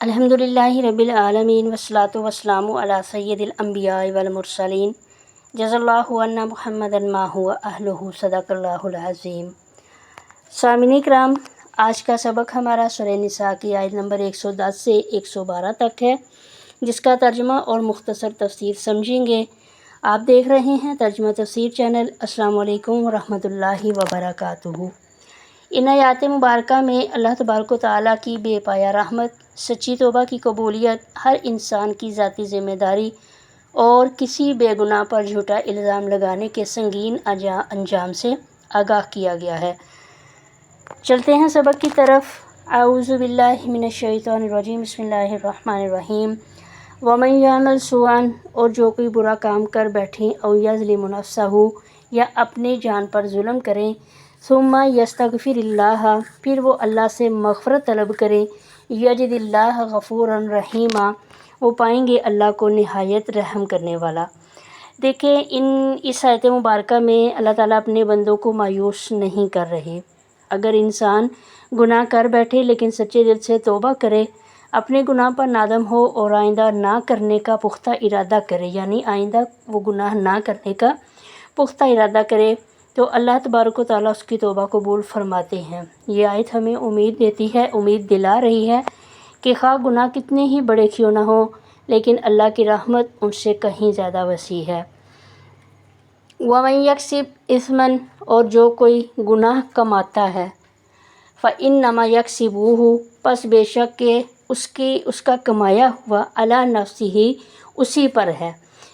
الحمدللہ رب العالمین والصلاۃ والسلام علی سید الانبیاء والمرسلین جزا اللہ عنا محمدا ما هو اہلہ صدق اللہ العظیم۔ سامعین کرام، آج کا سبق ہمارا سورہ نساء کی آیت نمبر 110 سے 112 تک ہے، جس کا ترجمہ اور مختصر تفسیر سمجھیں گے۔ آپ دیکھ رہے ہیں ترجمہ تفسیر چینل۔ السلام علیکم ورحمۃ اللہ وبرکاتہ۔ ان آیات مبارکہ میں اللہ تبارک و تعالیٰ کی بے پایہ رحمت، سچی توبہ کی قبولیت، ہر انسان کی ذاتی ذمہ داری اور کسی بے گناہ پر جھوٹا الزام لگانے کے سنگین انجام سے آگاہ کیا گیا ہے۔ چلتے ہیں سبق کی طرف۔ اعوذ باللہ من الشیطان الرجیم، بسم اللہ الرحمن الرحیم۔ وَمَن يَعْمَلْ سُوءًا، اور جو کوئی برا کام کر بیٹھیں، او یظلم نفسہ، یا اپنی جان پر ظلم کریں، ثم یستغفر اللہ، پھر وہ اللہ سے مغفرت طلب کریں، یجد اللہ غفورا رحیما، وہ پائیں گے اللہ کو نہایت رحم کرنے والا۔ دیکھیں، اس آیت مبارکہ میں اللہ تعالیٰ اپنے بندوں کو مایوس نہیں کر رہے۔ اگر انسان گناہ کر بیٹھے لیکن سچے دل سے توبہ کرے، اپنے گناہ پر نادم ہو اور آئندہ نہ کرنے کا پختہ ارادہ کرے، یعنی آئندہ وہ گناہ نہ کرنے کا پختہ ارادہ کرے، تو اللہ تبارک و تعالیٰ اس کی توبہ قبول فرماتے ہیں۔ یہ آیت ہمیں امید دیتی ہے، امید دلا رہی ہے کہ خواہ گناہ کتنے ہی بڑے کیوں نہ ہوں، لیکن اللہ کی رحمت ان سے کہیں زیادہ وسیع ہے۔ وَمَن یکسب اثما، اور جو کوئی گناہ کماتا ہے، فَإِنَّمَا یکسبہ، پس بے شک کہ اس کا کمایا ہوا علی نفسہ، اسی پر ہے،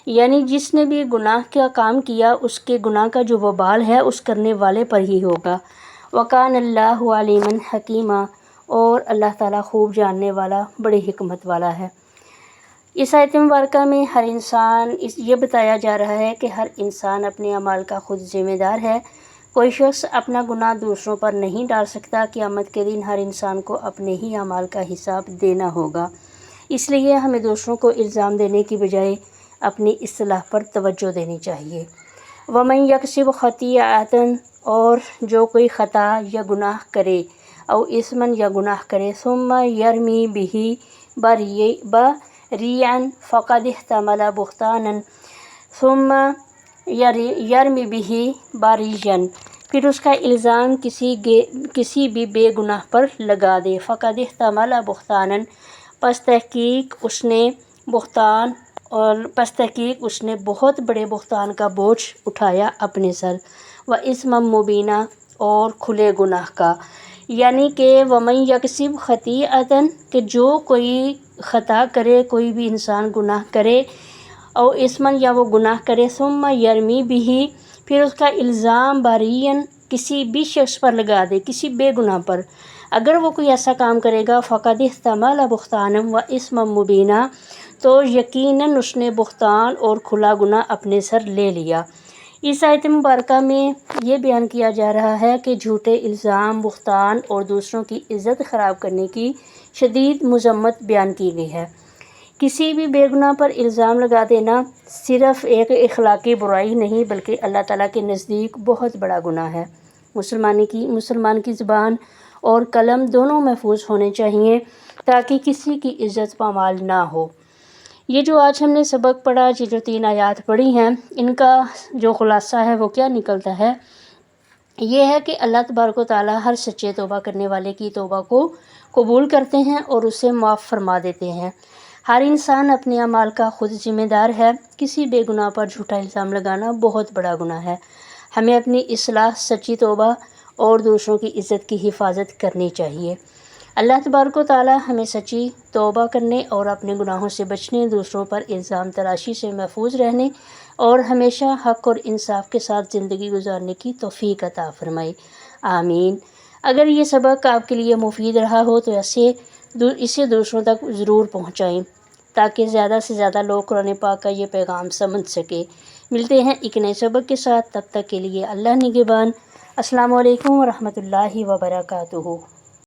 یعنی جس نے بھی گناہ کا کام کیا اس کے گناہ کا جو وبال ہے اس کرنے والے پر ہی ہوگا۔ وَكَانَ اللَّهُ عَلِيمًا حَكِيمًا، اور اللہ تعالیٰ خوب جاننے والا، بڑی حکمت والا ہے۔ اس آیت مبارکہ میں ہر انسان یہ بتایا جا رہا ہے کہ ہر انسان اپنے اعمال کا خود ذمہ دار ہے۔ کوئی شخص اپنا گناہ دوسروں پر نہیں ڈال سکتا۔ قیامت کے دن ہر انسان کو اپنے ہی اعمال کا حساب دینا ہوگا، اس لیے ہمیں دوسروں کو الزام دینے کی بجائے اپنی اصلاح پر توجہ دینی چاہیے۔ وَمَن یکسب خطیئۃ، اور جو کوئی خطا یا گناہ کرے، او اثما، یا گناہ کرے، ثم یرمی بہ بریئا فقد احتمل بہتانا، ثم یرمی بہ بریئا، پھر اس کا الزام کسی بھی بے گناہ پر لگا دے، فقد احتمل بہتانا، پس تحقیق اس نے بہت بڑے بہتان کا بوجھ اٹھایا اپنے سر، وَإِثْمًا مُبِينًا، اور کھلے گناہ کا، یعنی کہ وَمَن یکسب خطیئۃ، کہ جو کوئی خطا کرے، کوئی بھی انسان گناہ کرے، او اثماً، یا وہ گناہ کرے، ثم یرمی بہ، پھر اس کا الزام بریئا، کسی بھی شخص پر لگا دے، کسی بے گناہ پر، اگر وہ کوئی ایسا کام کرے گا، فقد احتمل بہتانا وَإِثْمًا مُبِينًا، تو یقیناً اس نے بہتان اور کھلا گناہ اپنے سر لے لیا۔ اس آیت مبارکہ میں یہ بیان کیا جا رہا ہے کہ جھوٹے الزام، بہتان اور دوسروں کی عزت خراب کرنے کی شدید مذمت بیان کی گئی ہے۔ کسی بھی بے گناہ پر الزام لگا دینا صرف ایک اخلاقی برائی نہیں بلکہ اللہ تعالیٰ کے نزدیک بہت بڑا گناہ ہے۔ مسلمان کی زبان اور قلم دونوں محفوظ ہونے چاہیے تاکہ کسی کی عزت پامال نہ ہو۔ یہ جو آج ہم نے سبق پڑھا، یہ جو 3 آیات پڑھی ہیں، ان کا جو خلاصہ ہے وہ کیا نکلتا ہے؟ یہ ہے کہ اللہ تبارک و تعالیٰ ہر سچے توبہ کرنے والے کی توبہ کو قبول کرتے ہیں اور اسے معاف فرما دیتے ہیں۔ ہر انسان اپنے اعمال کا خود ذمہ دار ہے۔ کسی بے گناہ پر جھوٹا الزام لگانا بہت بڑا گناہ ہے۔ ہمیں اپنی اصلاح، سچی توبہ اور دوسروں کی عزت کی حفاظت کرنی چاہیے۔ اللہ تبارک و تعالیٰ ہمیں سچی توبہ کرنے اور اپنے گناہوں سے بچنے، دوسروں پر الزام تراشی سے محفوظ رہنے اور ہمیشہ حق اور انصاف کے ساتھ زندگی گزارنے کی توفیق عطا فرمائے، آمین۔ اگر یہ سبق آپ کے لیے مفید رہا ہو تو اسے دوسروں تک ضرور پہنچائیں تاکہ زیادہ سے زیادہ لوگ قرآن پاک کا یہ پیغام سمجھ سکیں۔ ملتے ہیں ایک نئے سبق کے ساتھ، تب تک کے لیے اللہ نگہبان۔ السلام علیکم ورحمۃ اللہ وبرکاتہ۔